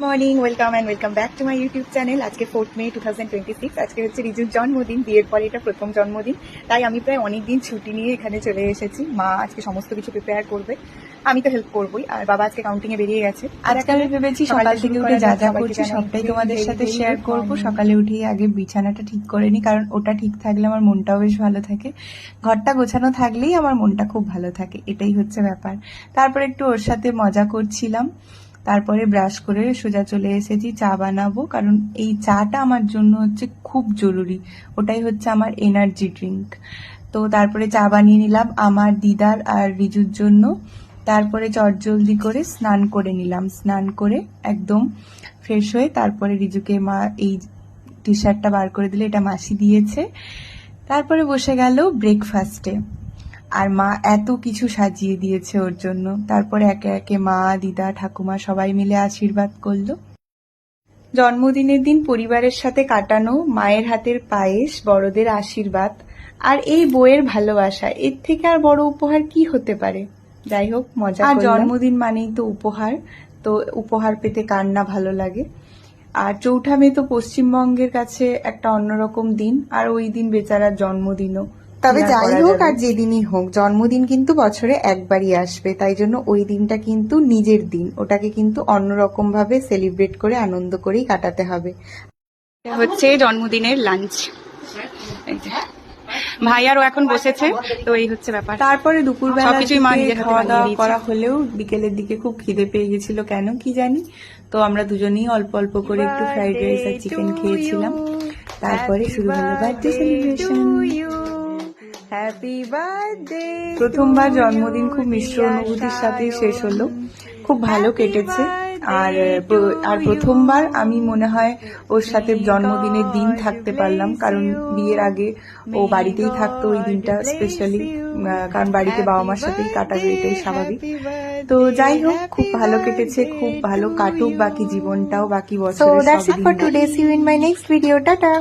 Morning welcome back to my YouTube channel. আজকে 4 মে 2026। আজকে হচ্ছে রিজুর জন্মদিন, বিয়ের পরে এটা প্রথম জন্মদিন। তাই আমি প্রায় অনেকদিন ছুটি নিয়ে এখানে চলে এসেছি। মা আজকে সমস্ত কিছু প্রিপেয়ার করবে, আমি তো হেল্প করবোই। আর বাবা আজকে কাউন্টিং এ বেরিয়ে গেছে। আজকে আমি ভেবেছি সকাল থেকে উঠে যা যা করছি সবটাই তোমাদের সাথে শেয়ার করব। সকালে উঠেই আগে বিছানাটা ঠিক করে নিই, কারণ ওটা ঠিক থাকলে আমার মনটাও বেশ ভালো থাকে। ঘরটা গোছানো থাকলেই আমার মনটা খুব ভালো থাকে, এটাই হচ্ছে ব্যাপার। তারপর একটু ওর সাথে মজা করছিলাম, তারপরে ব্রাশ করে সোজা চলে এসেছি চা বানাবো, কারণ এই চাটা আমার জন্য হচ্ছে খুব জরুরি। ওটাই হচ্ছে আমার এনার্জি ড্রিঙ্ক। তো তারপরে চা বানিয়ে নিলাম আমার দিদার আর রিজুর জন্য। তারপরে চটজলদি করে স্নান করে নিলাম। স্নান করে একদম ফ্রেশ হয়ে তারপরে রিজুকে মা এই টি শার্টটা বার করে দিলে, এটা মাসি দিয়েছে। তারপরে বসে গেল ব্রেকফাস্টে, আর মা এত কিছু সাজিয়ে দিয়েছে ওর জন্য। তারপরে একে একে মা, দিদা, ঠাকুমা সবাই মিলে আশীর্বাদ করলো। জন্মদিনের দিন পরিবারের সাথে কাটানো, মায়ের হাতের পায়েস, বড়দের আশীর্বাদ আর এই বইয়ের ভালোবাসা, এর থেকে আর বড় উপহার কি হতে পারে। যাই হোক, মজা করলাম। জন্মদিন মানেই তো উপহার, তো উপহার পেতে কার না ভালো লাগে। আর 4 মে তো পশ্চিমবঙ্গের কাছে একটা অন্যরকম দিন, আর ওই দিন বেচারার জন্মদিনও। তবে যাই হোক আর যেদিনই হোক, জন্মদিন কিন্তু বছরে একবারই আসবে, তাই জন্য ওই দিনটা কিন্তু নিজের দিন, ওটাকে কিন্তু অন্যরকম ভাবে সেলিব্রেট করে আনন্দ করেই কাটাতে হবে। এটা হচ্ছে জন্মদিনের লাঞ্চ। ভাই আরও এখন বসেছে, তো এই হচ্ছে ব্যাপার। তারপরে দুপুরবেলা সবকিছুই মা নিজের খাওয়া দাওয়া করা হলেও বিকেলের দিকে খুব খিদে পেয়ে গেছিল, কেন কি জানি। তো আমরা দুজনেই অল্প অল্প করে একটু ফ্রাইড রাইস আর চিকেন খেয়েছিলাম। তারপরে শুরু হলো বার্থডে সেলিব্রেশন। Happy birthday. প্রথমবার জন্মদিন খুব মিশ্র অনুভূতির সাথেই শেষ হলো, খুব ভালো কেটেছে। আর প্রথমবার আমি মনে হয় ওর সাথে জন্মদিনের দিন থাকতে পারলাম, কারণ বিয়ের আগে ও বাড়িতেই থাকতো ওই দিনটা স্পেশালি, কারণ বাড়িতে বাবা মার সাথেই কাটাবে, এটাই স্বাভাবিক। তো যাই হোক, খুব ভালো কেটেছে, খুব ভালো কাটুক বাকি জীবনটাও, বাকি বছর। So that's it for today. See you in my next video. Tata.